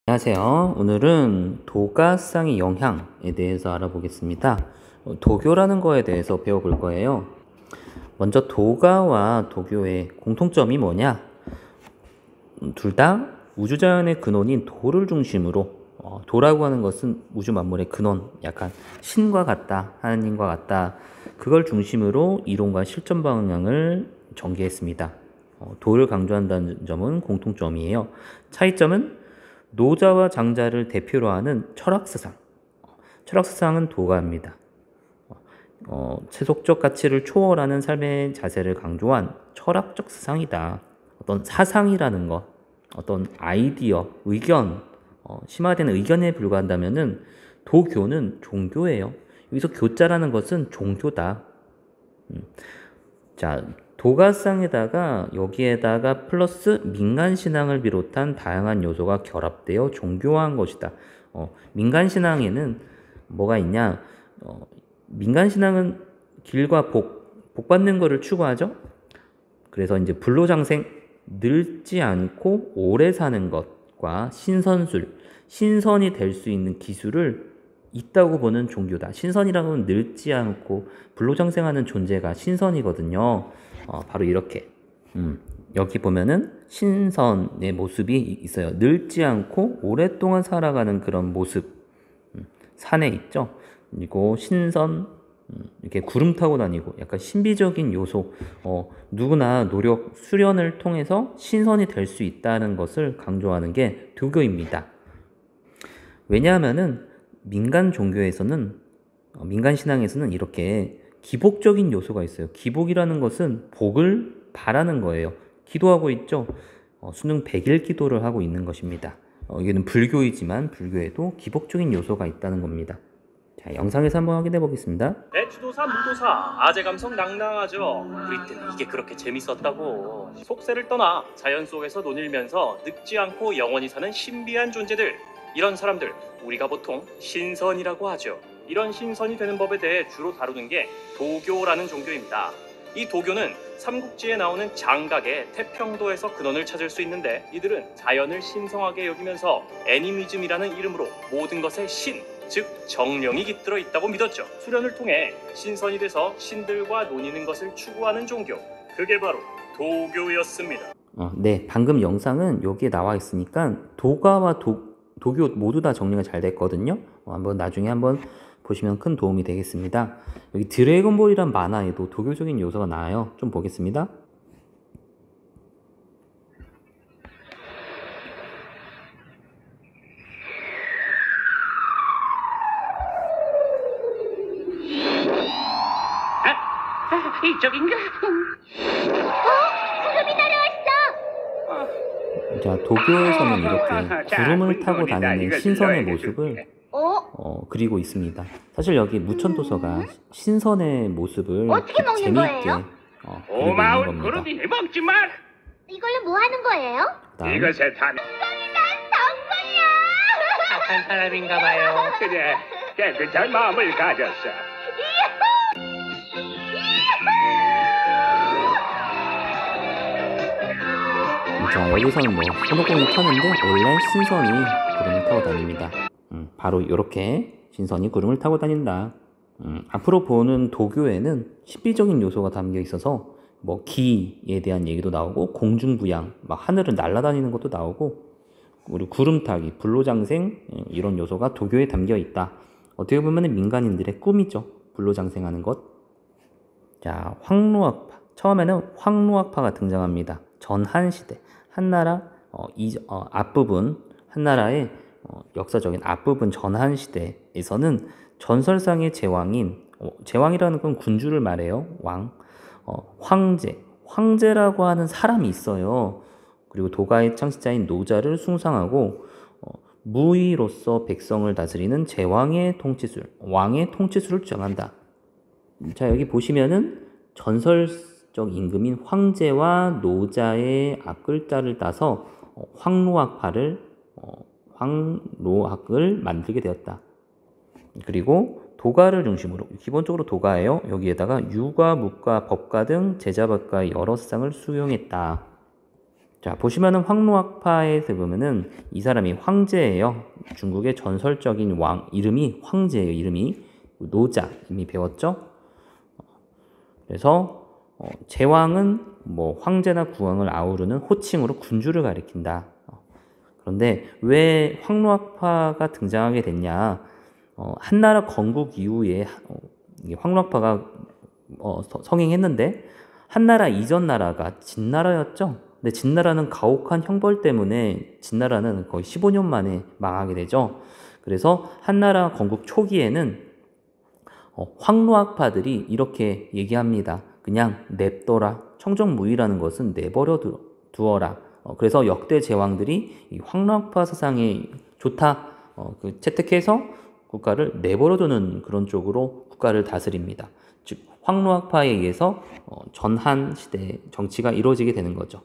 안녕하세요. 오늘은 도가상의 영향에 대해서 알아보겠습니다. 도교라는 거에 대해서 배워볼 거예요. 먼저 도가와 도교의 공통점이 뭐냐? 둘 다 우주자연의 근원인 도를 중심으로, 도라고 하는 것은 우주 만물의 근원, 약간 신과 같다, 하나님과 같다, 그걸 중심으로 이론과 실전 방향을 전개했습니다. 도를 강조한다는 점은 공통점이에요. 차이점은 노자와 장자를 대표로 하는 철학사상. 철학사상은 도가입니다. 세속적 가치를 초월하는 삶의 자세를 강조한 철학적 사상이다. 어떤 사상이라는 것, 어떤 아이디어, 의견, 심화된 의견에 불과한다면은 도교는 종교예요. 여기서 교자라는 것은 종교다. 자, 도가상에다가 여기에다가 플러스 민간신앙을 비롯한 다양한 요소가 결합되어 종교화한 것이다. 민간신앙에는 뭐가 있냐? 민간신앙은 길과 복 받는 것을 추구하죠. 그래서 이제 불로장생, 늙지 않고 오래 사는 것과 신선술, 신선이 될 수 있는 기술을 있다고 보는 종교다. 신선이라는 건 늙지 않고 불로장생하는 존재가 신선이거든요. 바로 이렇게. 여기 보면은 신선의 모습이 있어요. 늙지 않고 오랫동안 살아가는 그런 모습. 산에 있죠. 그리고 신선, 이렇게 구름 타고 다니고 약간 신비적인 요소. 누구나 노력, 수련을 통해서 신선이 될 수 있다는 것을 강조하는 게 도교입니다. 왜냐하면은 민간 종교에서는, 민간 신앙에서는 이렇게 기복적인 요소가 있어요. 기복이라는 것은 복을 바라는 거예요. 기도하고 있죠. 수능 100일 기도를 하고 있는 것입니다. 이게는 불교이지만 불교에도 기복적인 요소가 있다는 겁니다. 자, 영상에서 한번 확인해 보겠습니다. 대추도사 무도사 아재감성 낭낭하죠. 우리 때는 이게 그렇게 재밌었다고. 속세를 떠나 자연 속에서 논일면서 늙지 않고 영원히 사는 신비한 존재들, 이런 사람들 우리가 보통 신선이라고 하죠. 이런 신선이 되는 법에 대해 주로 다루는 게 도교라는 종교입니다. 이 도교는 삼국지에 나오는 장각의 태평도에서 근원을 찾을 수 있는데, 이들은 자연을 신성하게 여기면서 애니미즘이라는 이름으로 모든 것에 신, 즉 정령이 깃들어 있다고 믿었죠. 수련을 통해 신선이 돼서 신들과 논이는 것을 추구하는 종교, 그게 바로 도교였습니다. 네, 방금 영상은 여기에 나와 있으니까 도가와 도교 모두 다 정리가 잘 됐거든요. 한번 나중에 한번 보시면 큰 도움이 되겠습니다. 여기 드래곤볼이란 만화에도 도교적인 요소가 나와요. 좀 보겠습니다. 이쪽인가? 구름이 날아왔어. 자, 도교에서는 이렇게 구름을 타고 다니는 신선의 모습을 그리고 있습니다. 사실 여기 무천도서가 신선의 모습을 어떻게 먹는 재미있게 거예요? 그리고 있는 고마운 겁니다. 구름이 먹지 마. 이걸로 뭐 하는 거예요? 그다음, 이것에 다 성공이야. 착한 사람인가 봐요. 그래, 깨끗한 마음을 가졌어. 자, 여기서는 뭐 손오공이 타는데 원래 신선이 구름을 타고 다닙니다. 바로 이렇게 신선이 구름을 타고 다닌다. 앞으로 보는 도교에는 신비적인 요소가 담겨 있어서 뭐 기에 대한 얘기도 나오고 공중부양, 막 하늘을 날아다니는 것도 나오고, 그리고 구름 타기, 불로장생, 이런 요소가 도교에 담겨 있다. 어떻게 보면 민간인들의 꿈이죠. 불로장생하는 것. 자, 황로학파. 처음에는 황로학파가 등장합니다. 전한시대. 한나라 앞부분, 한나라의 역사적인 앞부분 전한시대에서는 전설상의 제왕인, 제왕이라는 건 군주를 말해요. 왕. 황제라고 하는 사람이 있어요. 그리고 도가의 창시자인 노자를 숭상하고 무의로서 백성을 다스리는 제왕의 통치술, 왕의 통치술을 주장한다. 자, 여기 보시면은 전설적 임금인 황제와 노자의 앞글자를 따서 황로학파를 황로학을 만들게 되었다. 그리고 도가를 중심으로, 기본적으로 도가예요. 여기에다가 유가, 묵가, 법가 등 제자법가의 여러 사상을 수용했다. 자, 보시면은 황노학파에서 보면은 이 사람이 황제예요. 중국의 전설적인 왕, 이름이 황제예요. 이름이 노자, 이미 배웠죠? 그래서 제왕은 뭐 황제나 국왕을 아우르는 호칭으로 군주를 가리킨다. 그런데 왜 황노학파가 등장하게 됐냐? 한나라 건국 이후에 황노학파가 성행했는데 한나라 이전 나라가 진나라였죠. 근데 진나라는 가혹한 형벌 때문에 진나라는 거의 15년 만에 망하게 되죠. 그래서 한나라 건국 초기에는 황노학파들이 이렇게 얘기합니다. 그냥 냅둬라. 청정무의라는 것은 내버려 두어라. 그래서 역대 제왕들이 이 황노학파 사상이 좋다 채택해서 국가를 내버려두는 그런 쪽으로 국가를 다스립니다. 즉 황노학파에 의해서 전한 시대 정치가 이루어지게 되는 거죠.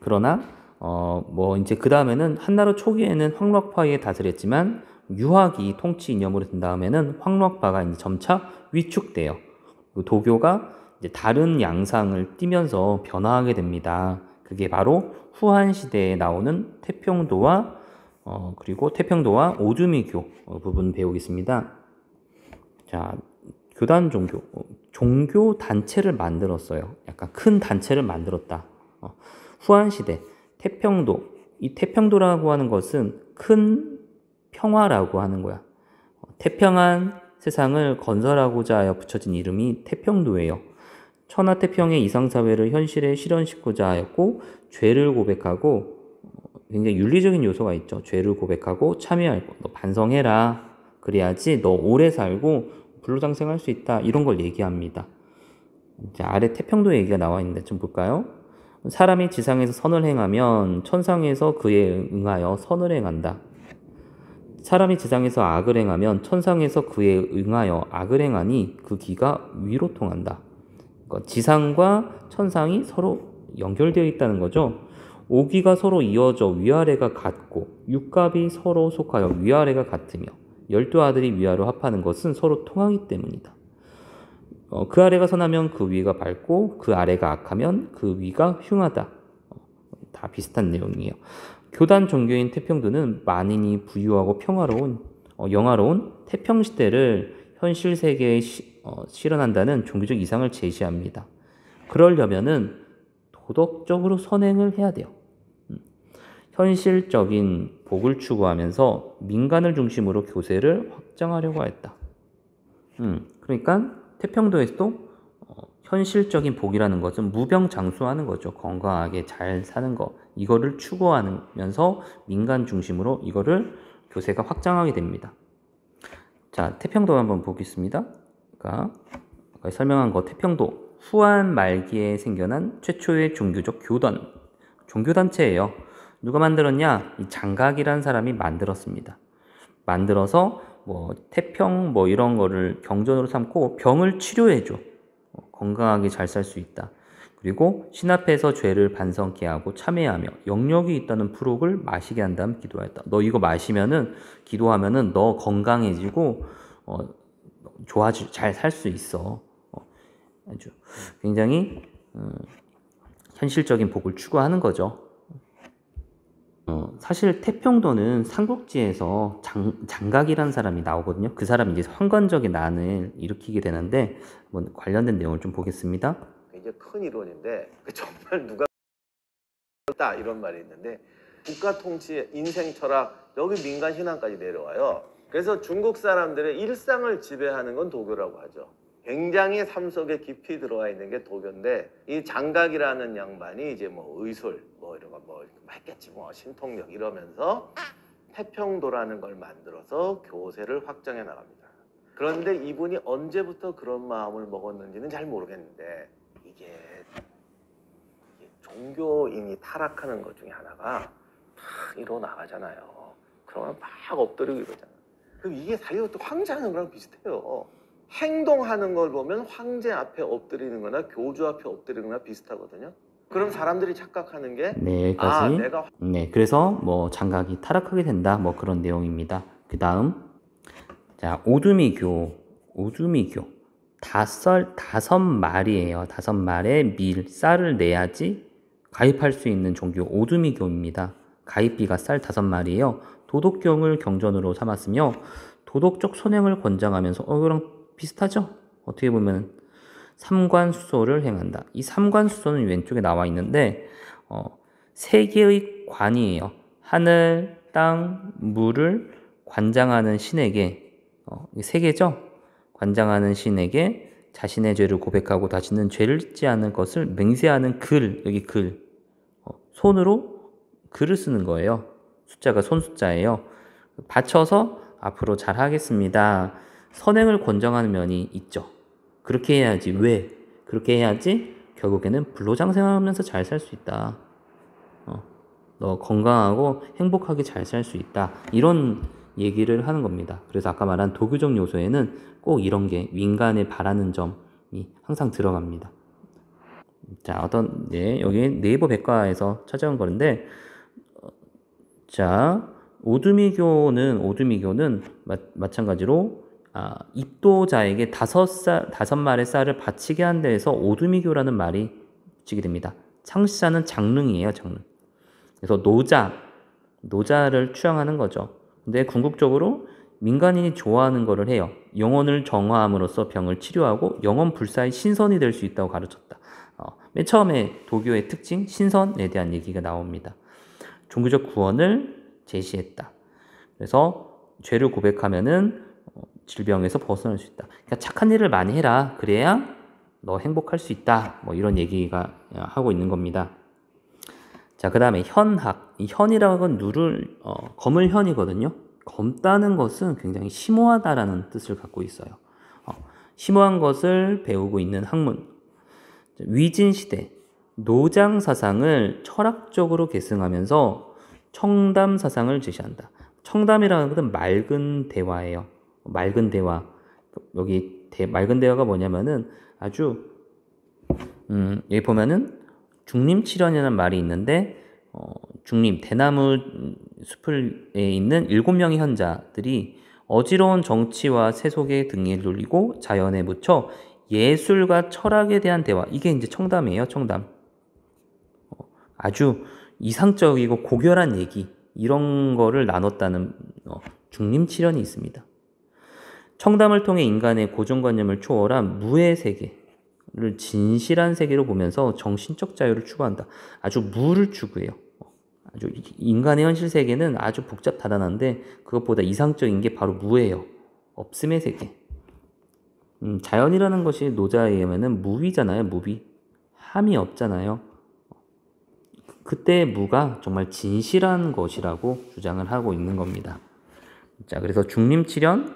그러나 뭐 이제 그 다음에는 한나라 초기에는 황노학파에 다스렸지만 유학이 통치 이념으로 든 다음에는 황노학파가 이제 점차 위축돼요. 도교가 이제 다른 양상을 띠면서 변화하게 됩니다. 그게 바로 후한 시대에 나오는 태평도와 그리고 태평도와 오두미교 부분 배우겠습니다. 자, 교단 종교, 종교 단체를 만들었어요. 약간 큰 단체를 만들었다. 후한 시대 태평도, 이 태평도라고 하는 것은 큰 평화라고 하는 거야. 태평한 세상을 건설하고자 하여 붙여진 이름이 태평도예요. 천하태평의 이상사회를 현실에 실현시키고자 하였고 죄를 고백하고 굉장히 윤리적인 요소가 있죠. 죄를 고백하고 참여할 것. 너 반성해라. 그래야지 너 오래 살고 불로장생할 수 있다. 이런 걸 얘기합니다. 이제 아래 태평도 얘기가 나와 있는데 좀 볼까요? 사람이 지상에서 선을 행하면 천상에서 그에 응하여 선을 행한다. 사람이 지상에서 악을 행하면 천상에서 그에 응하여 악을 행하니 그 기가 위로 통한다. 그러니까 지상과 천상이 서로 연결되어 있다는 거죠. 오기가 서로 이어져 위아래가 같고 육갑이 서로 속하여 위아래가 같으며 12아들이 위아래로 합하는 것은 서로 통하기 때문이다. 그 아래가 선하면 그 위가 밝고 그 아래가 악하면 그 위가 흉하다. 다 비슷한 내용이에요. 교단 종교인 태평도는 만인이 부유하고 평화로운 영화로운 태평시대를 현실 세계에 실현한다는 종교적 이상을 제시합니다. 그러려면은 도덕적으로 선행을 해야 돼요. 현실적인 복을 추구하면서 민간을 중심으로 교세를 확장하려고 했다. 그러니까 태평도에서도 현실적인 복이라는 것은 무병장수하는 거죠. 건강하게 잘 사는 거. 이거를 추구하면서 민간 중심으로 이거를 교세가 확장하게 됩니다. 자, 태평도 한번 보겠습니다. 그러니까 아까 설명한 거 태평도 후한 말기에 생겨난 최초의 종교적 교단, 종교단체예요. 누가 만들었냐? 이 장각이라는 사람이 만들었습니다. 만들어서 뭐 태평 뭐 이런 거를 경전으로 삼고 병을 치료해줘. 건강하게 잘 살 수 있다. 그리고 신 앞에서 죄를 반성케 하고 참회하며 영력이 있다는 푸록을 마시게 한 다음 기도하였다. 너 이거 마시면은 기도하면은 너 건강해지고 잘 살 수 있어. 아주 굉장히 현실적인 복을 추구하는 거죠. 사실 태평도는 삼국지에서 장각이라는 사람이 나오거든요. 그 사람이 이제 황건적의 난을 일으키게 되는데 관련된 내용을 좀 보겠습니다. 굉장히 큰 이론인데 정말 누가 다 이런 말이 있는데 국가 통치, 인생 철학, 여기 민간 신앙까지 내려와요. 그래서 중국 사람들의 일상을 지배하는 건 도교라고 하죠. 굉장히 삶 속에 깊이 들어와 있는 게 도교인데 이 장각이라는 양반이 이제 뭐 의술 뭐 이런 거 뭐 했겠지 뭐 신통력 이러면서 태평도라는 걸 만들어서 교세를 확장해 나갑니다. 그런데 이분이 언제부터 그런 마음을 먹었는지는 잘 모르겠는데 이게 종교인이 타락하는 것 중에 하나가 막 일어나가잖아요. 그러면 막 엎드리고 이러잖아요. 그럼 이게 사실 또 황제하는 거랑 비슷해요. 행동하는 걸 보면 황제 앞에 엎드리는 거나 교주 앞에 엎드리는 거나 비슷하거든요. 그럼 사람들이 착각하는 게 네, 여기까지. 네, 그래서 뭐 장각이 타락하게 된다. 뭐 그런 내용입니다. 그 다음 자, 오두미교 다섯 말이에요. 5말에 밀, 쌀을 내야지 가입할 수 있는 종교 오두미교입니다. 가입비가 쌀 5마리예요. 도덕경을 경전으로 삼았으며 도덕적 선행을 권장하면서 이거랑 비슷하죠? 어떻게 보면 삼관수소를 행한다. 이 삼관수소는 왼쪽에 나와 있는데 3개의 관이에요. 하늘, 땅, 물을 관장하는 신에게 3개죠? 관장하는 신에게 자신의 죄를 고백하고 다시는 죄를 짓지 않을 것을 맹세하는 글, 여기 글. 손으로 글을 쓰는 거예요. 숫자가 손숫자예요. 바쳐서 앞으로 잘 하겠습니다. 선행을 권장하는 면이 있죠. 그렇게 해야지. 왜? 그렇게 해야지 결국에는 불로장생하면서 잘 살 수 있다. 너 건강하고 행복하게 잘 살 수 있다. 이런 얘기를 하는 겁니다. 그래서 아까 말한 도교적 요소에는 꼭 이런 게 인간에 바라는 점이 항상 들어갑니다. 자, 여기 네이버 백과에서 찾아온 건데, 자, 오두미교는 마찬가지로 입도자에게 5마리의 쌀을 바치게 한 데에서 오두미교라는 말이 붙이게 됩니다. 창시자는 장릉이에요, 장릉. 그래서 노자를 추앙하는 거죠. 근데 궁극적으로 민간인이 좋아하는 거를 해요. 영혼을 정화함으로써 병을 치료하고 영혼 불사의 신선이 될 수 있다고 가르쳤다. 맨 처음에 도교의 특징, 신선에 대한 얘기가 나옵니다. 종교적 구원을 제시했다. 그래서 죄를 고백하면은 질병에서 벗어날 수 있다. 그러니까 착한 일을 많이 해라. 그래야 너 행복할 수 있다. 뭐 이런 얘기가 하고 있는 겁니다. 자, 그 다음에 현학. 이 현이라는 건 검을 현이거든요. 검다는 것은 굉장히 심오하다라는 뜻을 갖고 있어요. 심오한 것을 배우고 있는 학문. 위진시대. 노장사상을 철학적으로 계승하면서 청담사상을 제시한다. 청담이라는 것은 맑은 대화예요. 맑은 대화. 여기 맑은 대화가 뭐냐면은 아주 여기 보면은 중림칠연이라는 말이 있는데 중림 대나무 숲에 있는 7명의 현자들이 어지러운 정치와 세속의 등에 눌리고 자연에 묻혀 예술과 철학에 대한 대화. 이게 이제 청담이에요. 청담. 아주 이상적이고 고결한 얘기, 이런 거를 나눴다는 중림칠연이 있습니다. 청담을 통해 인간의 고정관념을 초월한 무의 세계를 진실한 세계로 보면서 정신적 자유를 추구한다. 아주 무를 추구해요. 아주 인간의 현실 세계는 아주 복잡다단한데 그것보다 이상적인 게 바로 무예요. 없음의 세계. 자연이라는 것이 노자에 의하면 무위잖아요. 무위. 함이 없잖아요. 그때 무가 정말 진실한 것이라고 주장을 하고 있는 겁니다. 자, 그래서 중림칠연,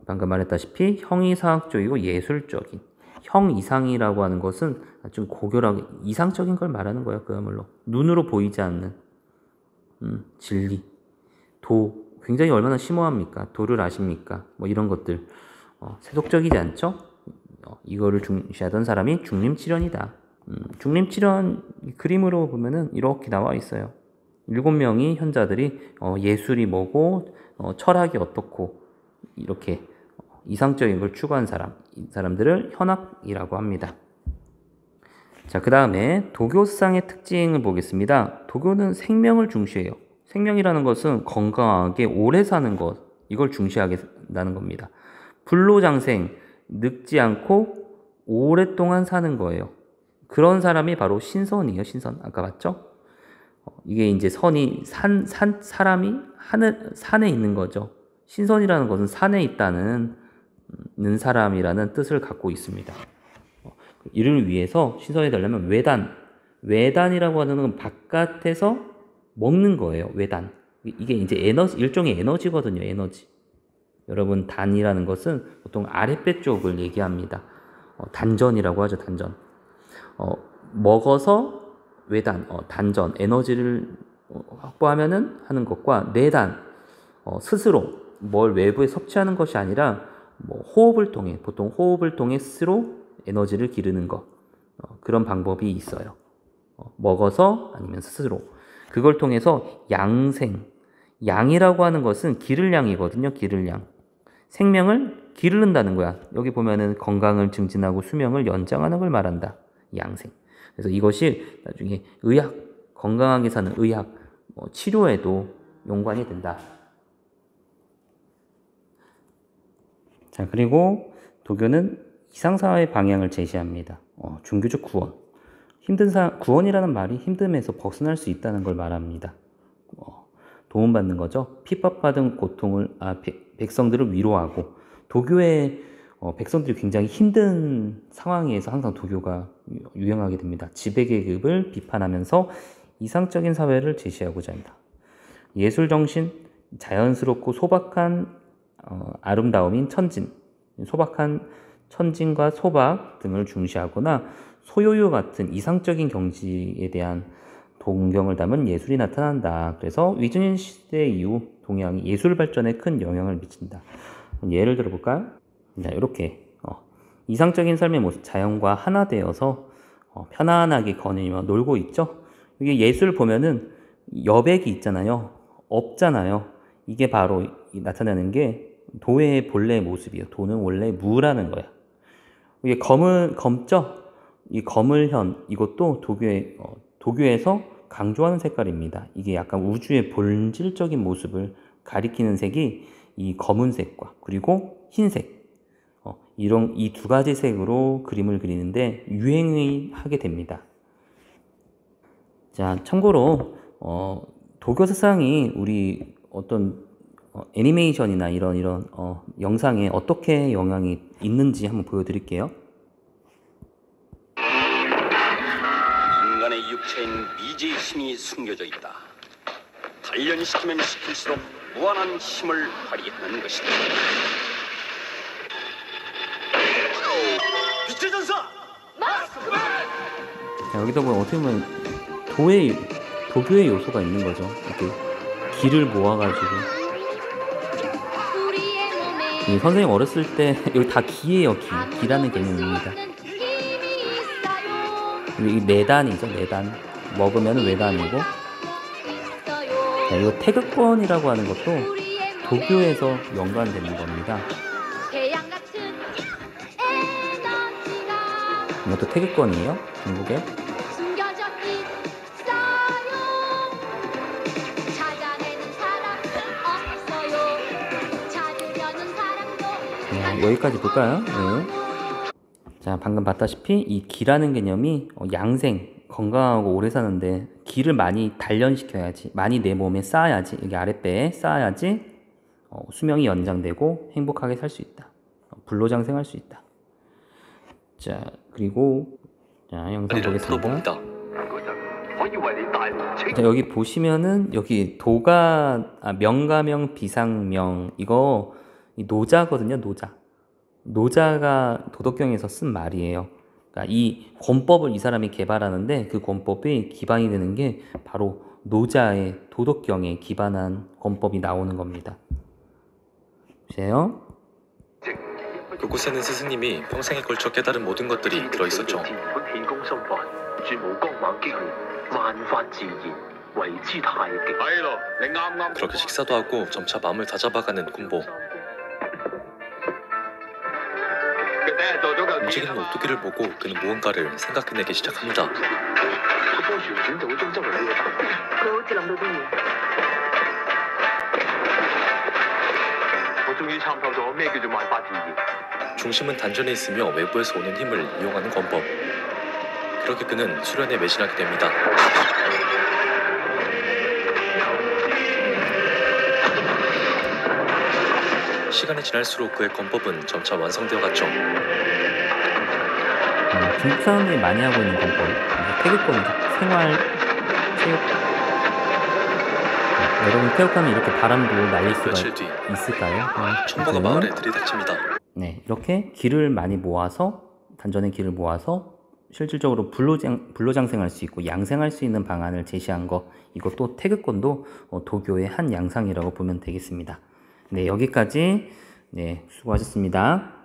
방금 말했다시피 형이사학적이고 예술적인. 형이상이라고 하는 것은 좀 고결하게 이상적인 걸 말하는 거예요. 그야말로 눈으로 보이지 않는 진리, 도. 굉장히 얼마나 심오합니까? 도를 아십니까? 뭐 이런 것들 세속적이지 않죠? 이거를 중시하던 사람이 중림칠연이다. 중림칠연 그림으로 보면은 이렇게 나와 있어요. 7명이 현자들이 예술이 뭐고 철학이 어떻고 이렇게 이상적인 걸 추구한 이 사람들을 현학이라고 합니다. 자, 그 다음에 도교상의 특징을 보겠습니다. 도교는 생명을 중시해요. 생명이라는 것은 건강하게 오래 사는 것, 이걸 중시하겠다는 겁니다. 불로장생, 늙지 않고 오랫동안 사는 거예요. 그런 사람이 바로 신선이에요. 신선. 아까 봤죠? 이게 이제 사람이 산에 있는 거죠. 신선이라는 것은 산에 있다는 사람이라는 뜻을 갖고 있습니다. 이를 위해서 신선이 되려면 외단이라고 하는 건 바깥에서 먹는 거예요. 외단. 이게 이제 일종의 에너지거든요. 에너지. 여러분, 단이라는 것은 보통 아랫배 쪽을 얘기합니다. 단전이라고 하죠. 단전. 먹어서 외단, 단전, 에너지를 확보하면은 하는 것과 내단, 스스로 뭘 외부에 섭취하는 것이 아니라 보통 호흡을 통해 스스로 에너지를 기르는 것. 그런 방법이 있어요. 먹어서 아니면 스스로. 그걸 통해서 양생. 양이라고 하는 것은 기를 양이거든요. 기를 양. 생명을 기르는다는 거야. 여기 보면은 건강을 증진하고 수명을 연장하는 걸 말한다. 양생. 그래서 이것이 나중에 의학, 건강하게 사는 의학, 치료에도 연관이 된다. 자, 그리고 도교는 이상사회 방향을 제시합니다. 종교적 구원. 구원이라는 말이 힘듦에서 벗어날 수 있다는 걸 말합니다. 도움받는 거죠. 핍박받은 백성들을 위로하고, 도교의 백성들이 굉장히 힘든 상황에서 항상 도교가 유행하게 됩니다. 지배계급을 비판하면서 이상적인 사회를 제시하고자 합니다. 예술정신, 자연스럽고 소박한 아름다움인 천진, 소박한 천진과 소박 등을 중시하거나 소요요 같은 이상적인 경지에 대한 동경을 담은 예술이 나타난다. 그래서 위즈닝 시대 이후 동양이 예술 발전에 큰 영향을 미친다. 예를 들어볼까요? 자, 이렇게 이상적인 삶의 모습, 자연과 하나 되어서 편안하게 거닐며 놀고 있죠. 이게 예술 보면은 여백이 있잖아요. 없잖아요. 이게 바로 나타나는 게 도의 본래의 모습이에요. 도는 원래 무라는 거야. 이게 검죠? 이 검을현, 이것도 도교에서 강조하는 색깔입니다. 이게 약간 우주의 본질적인 모습을 가리키는 색이 이 검은색과 그리고 흰색, 이런 이 두 가지 색으로 그림을 그리는데 유행을 하게 됩니다. 자, 참고로 도교 사상이 우리 어떤 애니메이션이나 이런 영상에 어떻게 영향이 있는지 한번 보여드릴게요. 인간의 육체인 미지의 힘이 숨겨져 있다. 단련시키면 시킬수록 무한한 힘을 발휘하는 것이다. 빛의 전사! 자, 여기다 보면 어떻게 보면 도교의 요소가 있는 거죠. 이렇게 기를 모아가지고. 이 선생님 어렸을 때 여기 다 기예요. 기라는 개념입니다. 이 내단이죠. 내단. 먹으면 외단이고. 자, 이거 태극권이라고 하는 것도 도교에서 연관되는 겁니다. 이것도 태극권이에요. 중국에. 여기까지 볼까요? 네. 자, 방금 봤다시피 이 기라는 개념이 양생, 건강하고 오래 사는데 기를 많이 단련시켜야지, 많이 내 몸에 쌓아야지, 여기 아랫배에 쌓아야지 수명이 연장되고 행복하게 살 수 있다. 불로장생할 수 있다. 자, 그리고 자, 영상 보겠습니다. 자, 여기 보시면은 여기 명가명, 비상명, 이거 노자거든요. 노자가 도덕경에서 쓴 말이에요. 그러니까 이 권법을 이 사람이 개발하는데 그 권법이 기반이 되는 게 바로 노자의 도덕경에 기반한 권법이 나오는 겁니다. 보세요. 그곳에는 스승님이 평생에 걸쳐 깨달은 모든 것들이 들어있었죠. 그렇게 식사도 하고 점차 마음을 다잡아가는 군보. 움직이는 오토기를 보고 그는 무언가를 생각해내기 시작합니다. 중심은 단전에 있으며 외부에서 오는 힘을 이용하는 권법. 그렇게 그는 수련에 매진하게 됩니다. 시간이 지날수록 그의 권법은 점차 완성되어 갔죠. 중국 사람들이 많이 하고 있는 권법, 태극권이죠. 생활, 체육. 여러분, 태극하면 이렇게 바람도 날릴 수가 있을까요? 천버가 마을에 들이닥칩니다. 네, 이렇게 기를 많이 모아서, 단전의 기를 모아서 실질적으로 불로장생할 수 있고 양생할 수 있는 방안을 제시한 거, 이것도 태극권도 도교의 한 양상이라고 보면 되겠습니다. 네, 여기까지. 네, 수고하셨습니다.